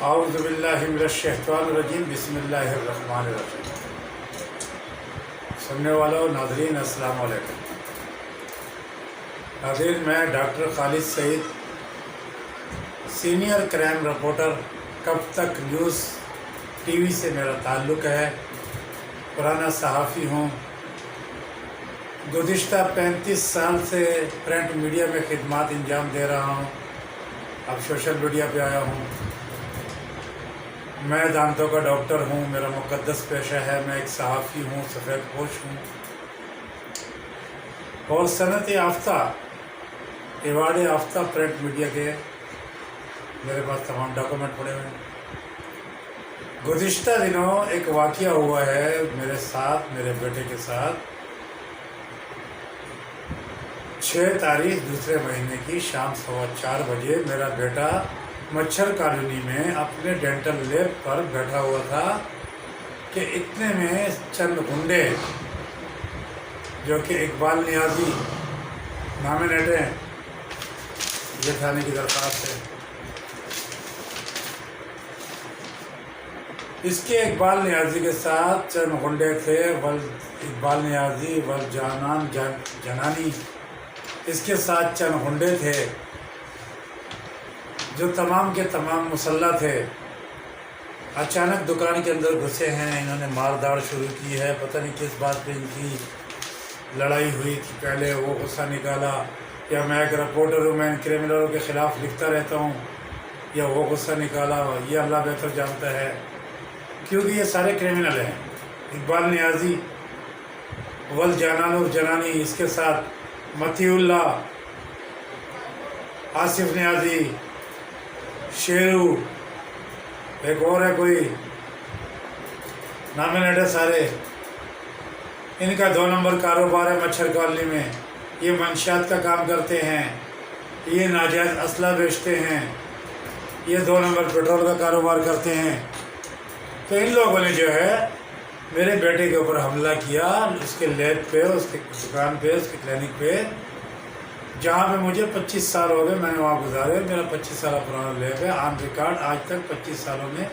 اعوذ باللہ من الشیطان الرجیم بسم اللہ الرحمن الرحیم۔ سننے والوں ناظرین السلام علیکم۔ ناظرین، میں ڈاکٹر خالد سعید، سینئر کرائم رپورٹر کب تک نیوز ٹی وی سے میرا تعلق ہے، پرانا صحافی ہوں۔ گزشتہ 35 سال سے پرنٹ میڈیا میں خدمات انجام دے رہا ہوں، اب سوشل میڈیا پہ آیا ہوں۔ میں دانتوں کا ڈاکٹر ہوں، میرا مقدس پیشہ ہے، میں ایک صحافی ہوں، سفید پوش ہوں اور صنعت یافتہ، ایوارڈ یافتہ پرنٹ میڈیا کے میرے پاس تمام ڈاکومنٹ پڑے ہوئے ہیں۔ گزشتہ دنوں ایک واقعہ ہوا ہے میرے ساتھ، میرے بیٹے کے ساتھ۔ 6 تاریخ دوسرے مہینے کی شام 4:15 بجے میرا بیٹا مچھر کالونی میں اپنے ڈینٹل لیب پر بیٹھا ہوا تھا کہ اتنے میں چند گنڈے جو کہ اقبال نیازی نامینیٹ ہیں، یہ تھانے کی درخواست ہے، اس کے اقبال نیازی کے ساتھ چند گنڈے تھے، اقبال نیازی جانان جنانی، اس کے ساتھ چند گنڈے تھے جو تمام کے تمام مسلح تھے۔ اچانک دکان کے اندر گھسے ہیں، انہوں نے مار داڑ شروع کی ہے، پتہ نہیں کس بات پہ ان کی لڑائی ہوئی تھی، پہلے وہ غصہ نکالا، یا میں ایک رپورٹر ہوں، میں ان کرمنلوں کے خلاف لکھتا رہتا ہوں، یا وہ غصہ نکالا، یہ اللہ بہتر جانتا ہے، کیونکہ یہ سارے کرمنل ہیں۔ اقبال نیازی جانان جنانی، اس کے ساتھ متی اللہ، آصف نیازی، شیرو، ایک اور ہے کوئی، نامینیٹ ہے سارے۔ ان کا 2 نمبر کاروبار ہے مچھر کالونی میں، یہ منشیات کا کام کرتے ہیں، یہ ناجائز اسلحہ بیچتے ہیں، یہ 2 نمبر پیٹرول کا کاروبار کرتے ہیں۔ تو ان لوگوں نے جو ہے میرے بیٹے کے اوپر حملہ کیا، اس کے لیب پہ، اس کی دکان پہ، اس کی کلینک پہ، جہاں پہ مجھے 25 سال ہو گئے، میں نے وہاں گزارے، میرا 25 سالہ پرانا لیب ہے، آن ریکارڈ آج تک 25 سالوں میں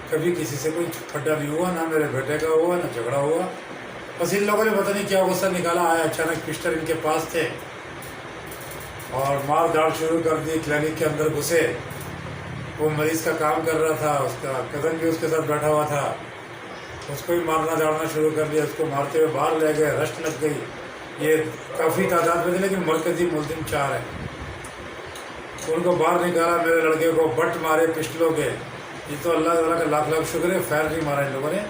کبھی کسی سے کوئی پھڈا نہیں ہوا، نہ میرے بیٹے کا ہوا، نہ جھگڑا ہوا۔ بس ان لوگوں نے پتہ نہیں کیا غصہ نکالا، آیا اچانک پسٹل ان کے پاس تھے اور مار داڑ شروع کر دی، کلینک کے اندر گھسے۔ وہ مریض کا کام کر رہا تھا، اس کا کزن بھی اس کے ساتھ بیٹھا ہوا تھا، اس کو بھی مارنا داڑنا شروع کر دیا، اس کو مارتے ہوئے باہر لے گئے، رشٹ لگ گئی۔ یہ کافی تعداد میں تھے لیکن مرکزی ملزم 4 ہیں۔ ان کو باہر نکالا، میرے لڑکے کو بٹ مارے پسٹلوں کے، یہ تو اللہ تعالیٰ کا لاکھ لاکھ شکر ہے، فائر نہیں مارا ان لوگوں نے،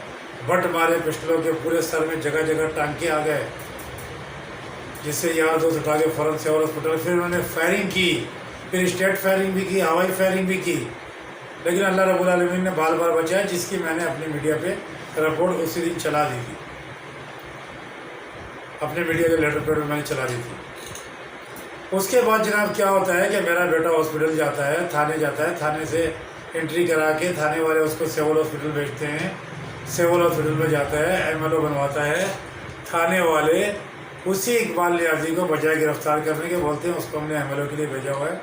بٹ مارے پسٹلوں کے، پورے سر میں جگہ جگہ ٹانکے آ گئے، جس سے یار دوست اٹھا کے فوراً سیول ہاسپٹل۔ پھر انہوں نے فائرنگ کی، پھر اسٹیٹ فائرنگ بھی کی، ہوائی فائرنگ بھی کی، لیکن اللہ رب العالمین نے بال بال بچایا، جس کی میں نے اپنے میڈیا پہ رپورٹ اسی دن چلا دی تھی، اپنے میڈیا کے لیٹر پیڈ میں میں نے چلا دی تھی۔ اس کے بعد جناب کیا ہوتا ہے کہ میرا بیٹا ہاسپٹل جاتا ہے، تھانے جاتا ہے، تھانے سے انٹری کرا کے تھانے والے اس کو سیول ہاسپٹل بھیجتے ہیں، سیول ہاسپٹل میں جاتا ہے، MLO بنواتا ہے، تھانے والے اسی اقبال نیازی کو بجائے گرفتار کرنے کے بولتے ہیں اس کو ہم نے MLO کے لیے بھیجا ہوا ہے۔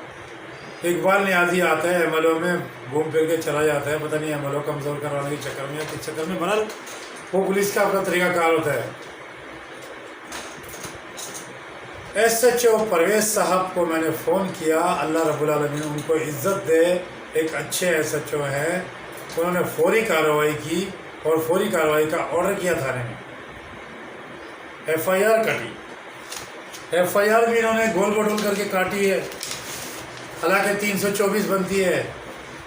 اقبال نیازی آتا ہے MLO میں، گھوم پھر کے چلا جاتا ہے، پتہ نہیں MLO کمزور کروانے کے چکر میں یا کس چکر میں، بہرحال وہ پولیس کا اپنا طریقہ کار ہوتا ہے۔ SHO پرویز صاحب کو میں نے فون کیا، اللہ رب العالمین ان کو عزت دے، ایک اچھے SHO ہیں، انہوں نے فوری کارروائی کی اور فوری کارروائی کا آرڈر کیا تھانے میں، FIR کٹی، FIR بھی انہوں نے گول گٹول کر کے کاٹی ہے، حالانکہ 324 بنتی ہے،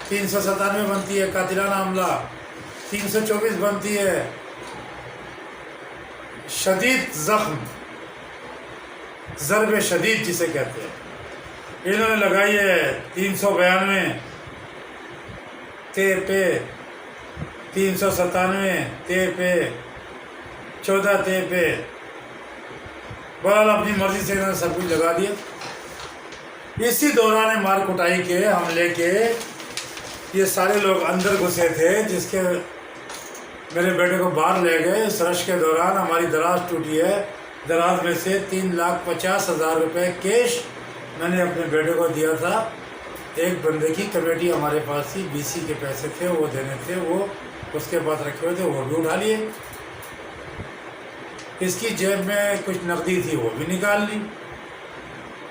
397 بنتی ہے قاتلانہ حملہ، 324 بنتی ہے شدید زخم، ضرب شدید جسے کہتے ہیں، انہوں نے لگائی ہے 392 تے پہ، 397 تے پہ، 14 تے پہ، بہرحال اپنی مرضی سے انہوں نے سب کچھ لگا دیا۔ اسی دوران مار کٹائی کے حملے کے یہ سارے لوگ اندر گھسے تھے، جس کے میرے بیٹے کو باہر لے گئے۔ اس رش کے دوران ہماری دراز ٹوٹی ہے، دراز میں سے 3,50,000 روپے کیش میں نے اپنے بیٹے کو دیا تھا ایک بندے کی کمیٹی ہمارے پاس تھی، BC کے پیسے تھے وہ دینے تھے، وہ اس کے پاس رکھے ہوئے تھے، وہ بھی اٹھا لیے۔ اس کی جیب میں کچھ نقدی تھی وہ بھی نکال لی،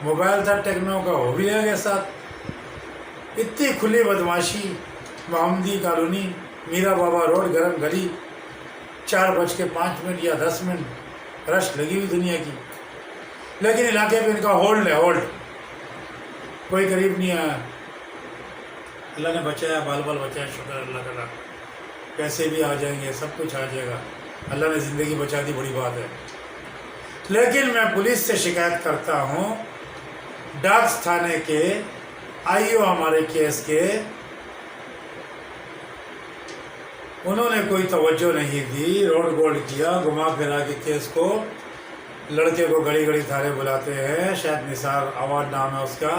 موبائل تھا ٹیکنو کا وہ بھی لے گئے ساتھ۔ اتنی کھلی بدماشی، محمدی کالونی، میرا بابا روڈ، گرم گلی، 4:05 یا 10 رش لگی ہوئی دنیا کی، لیکن علاقے پہ ان کا ہولڈ ہے، ہولڈ، کوئی قریب نہیں آیا۔ اللہ نے بچایا، بال بال بچایا، شکر اللہ کا، پیسے بھی آ جائیں گے، سب کچھ آ جائے گا، اللہ نے زندگی بچا دی، بڑی بات ہے۔ لیکن میں پولیس سے شکایت کرتا ہوں، ڈاکس تھانے کے IO ہمارے کیس کے، انہوں نے کوئی توجہ نہیں دی، روڈ گولڈ کیا، گھما پھرا کے کیس کو، لڑکے کو گھڑی گھڑی تھانے بلاتے ہیں، شاید نثار آواز نام ہے اس کا،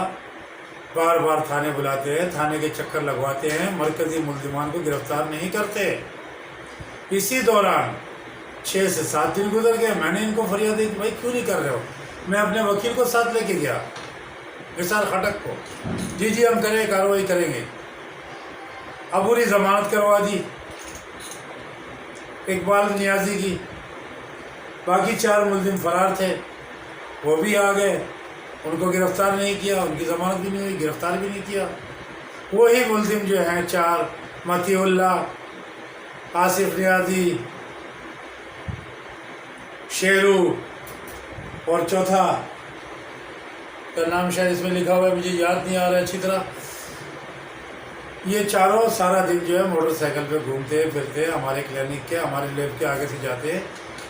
بار بار تھانے بلاتے ہیں، تھانے کے چکر لگواتے ہیں، مرکزی ملزمان کو گرفتار نہیں کرتے۔ اسی دوران 6 سے 7 دن گزر گئے، میں نے ان کو فریاد دی کہ بھائی کیوں نہیں کر رہے ہو؟ میں اپنے وکیل کو ساتھ لے کے گیا، نثار خٹک کو، جی ہم کریں، کارروائی کریں گے، عبوری ضمانت کروا دی اقبال نیازی کی، باقی 4 ملزم فرار تھے، وہ بھی آ گئے، ان کو گرفتار نہیں کیا، ان کی ضمانت بھی نہیں ہوئی، گرفتار بھی نہیں کیا۔ وہی ملزم جو ہیں 4، متی اللہ، آصف نیازی، شیرو، اور چوتھا کا نام شاید اس میں لکھا ہوا ہے، مجھے یاد نہیں آ رہا ہے اچھی طرح، یہ چاروں سارا دن جو ہے موٹر سائیکل پہ گھومتے پھرتے، ہمارے کلینک کے، ہمارے لیب کے آگے سے جاتے،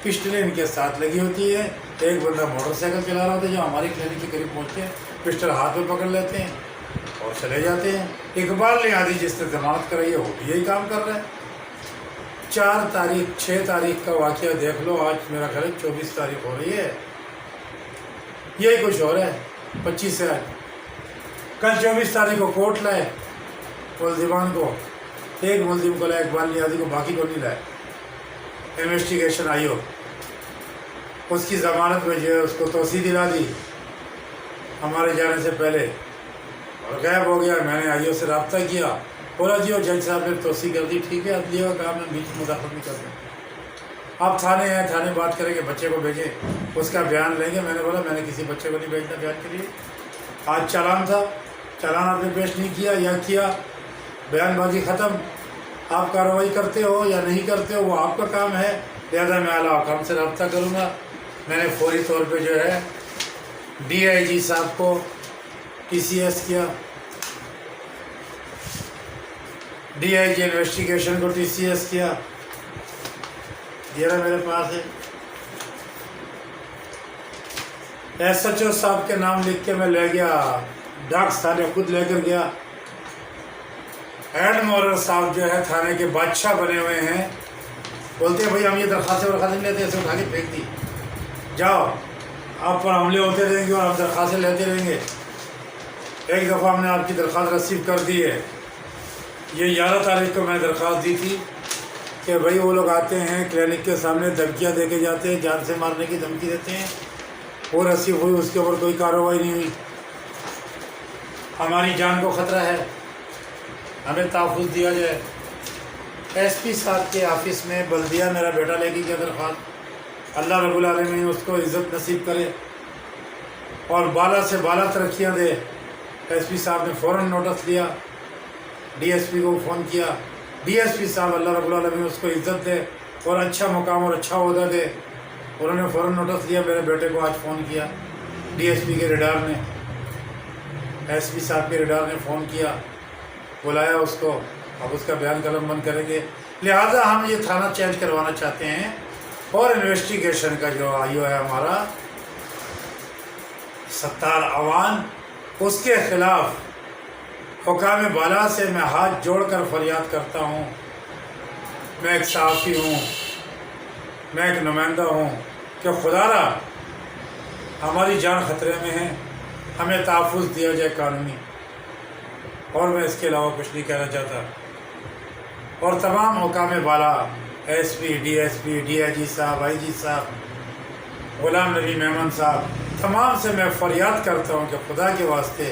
پسٹلیں ان کے ساتھ لگی ہوتی ہے، ایک بندہ موٹر سائیکل چلا رہا ہوتا ہے، جو ہماری کلینک کے قریب پہنچتے ہیں پسٹل ہاتھ میں پکڑ لیتے ہیں اور چلے جاتے ہیں۔ اقبال نیازی جس نے ضمانت کرائی ہے وہ بھی یہی کام کر رہا ہے۔ 6 تاریخ کا واقعہ دیکھ لو، آج میرا خیال ہے 24 تاریخ ہو رہی ہے، یہی کچھ ہو رہا ہے، 25 سے آج، کل 24 تاریخ کو کورٹ لائے ملزمان کو، ایک ملزم کو لائے اقبال نیازی کو، باقی کو نہیں لائے۔ انویسٹیگیشن IO اس کی ضمانت میں جو ہے اس کو توسیع دلا دی ہمارے جانے سے پہلے، اور غائب ہو گیا۔ میں نے IO سے رابطہ کیا، بولا جی وہ جج صاحب نے توسیع کر دی، ٹھیک ہے، عدلیہ کا کام ہے، بیچ میں مداخلت نہیں کرتے، آپ تھانے ہیں، تھانے بات کریں گے، بچے کو بھیجیں، اس کا بیان لیں گے۔ میں نے بولا میں نے کسی بچے کو نہیں بھیجنا بیان کے لیے، آج چالان تھا، چالان آپ نے پیش نہیں کیا یا کیا، بیان بازی ختم، آپ کارروائی کرتے ہو یا نہیں کرتے ہو وہ آپ کا کام ہے، لہٰذا میں اعلیٰ حکام سے رابطہ کروں گا۔ میں نے فوری طور پہ جو ہے DIG صاحب کو TCS کیا، DIG انویسٹیگیشن کو TCS کیا، یہ رہا میرے پاس ہے، SHO صاحب کے نام لکھ کے میں لے گیا، ڈاکس تھانے خود لے کر گیا۔ ہیڈ مورر صاحب جو ہے تھانے کے بادشاہ بنے ہوئے ہیں، بولتے ہیں بھائی ہم یہ درخواستیں نہیں لیتے، ایسے اٹھا کے پھینک دی، جاؤ آپ پر حملے ہوتے رہیں گے اور ہم درخواستیں لیتے رہیں گے۔ ایک دفعہ ہم نے آپ کی درخواست ریسیو کر دی ہے، یہ 11 تاریخ کو میں نے درخواست دی تھی کہ بھائی وہ لوگ آتے ہیں کلینک کے سامنے دھمکیاں دے کے جاتے ہیں، جان سے مارنے کی دھمکی دیتے ہیں، وہ ریسیو ہوئی، اس کے اوپر کوئی کارروائی نہیں ہوئی، ہماری جان کو خطرہ ہے، ہمیں تحفظ دیا جائے۔ SP صاحب کے آفس میں بلدیہ میرا بیٹا لے کے گیا درخواست، اللہ رب العالمین اس کو عزت نصیب کرے اور بالا سے بالا ترقیاں دے۔ SP صاحب نے فوراً نوٹس لیا، DSP کو فون کیا، DSP صاحب اللہ رب العالمین اس کو عزت دے اور اچھا مقام اور اچھا عہدہ دے، انہوں نے فوراً نوٹس لیا۔ میرے بیٹے کو آج فون کیا DSP کے ریڈار نے، SP صاحب کے ریڈار نے فون کیا، بلایا اس کو، اب اس کا بیان قلم بند کریں گے، لہٰذا ہم یہ تھانہ چینج کروانا چاہتے ہیں، اور انویسٹیگیشن کا جو IO ہے ہمارا ستار عوان، اس کے خلاف حکام بالا سے میں ہاتھ جوڑ کر فریاد کرتا ہوں، میں ایک صحافی ہوں، میں ایک نمائندہ ہوں، کہ خدا را ہماری جان خطرے میں ہے، ہمیں تحفظ دیا جائے قانونی، اور میں اس کے علاوہ کچھ نہیں کہنا چاہتا۔ اور تمام حکام بالا، SP DSP DIG صاحب، IG صاحب، غلام نبی میمن صاحب، تمام سے میں فریاد کرتا ہوں کہ خدا کے واسطے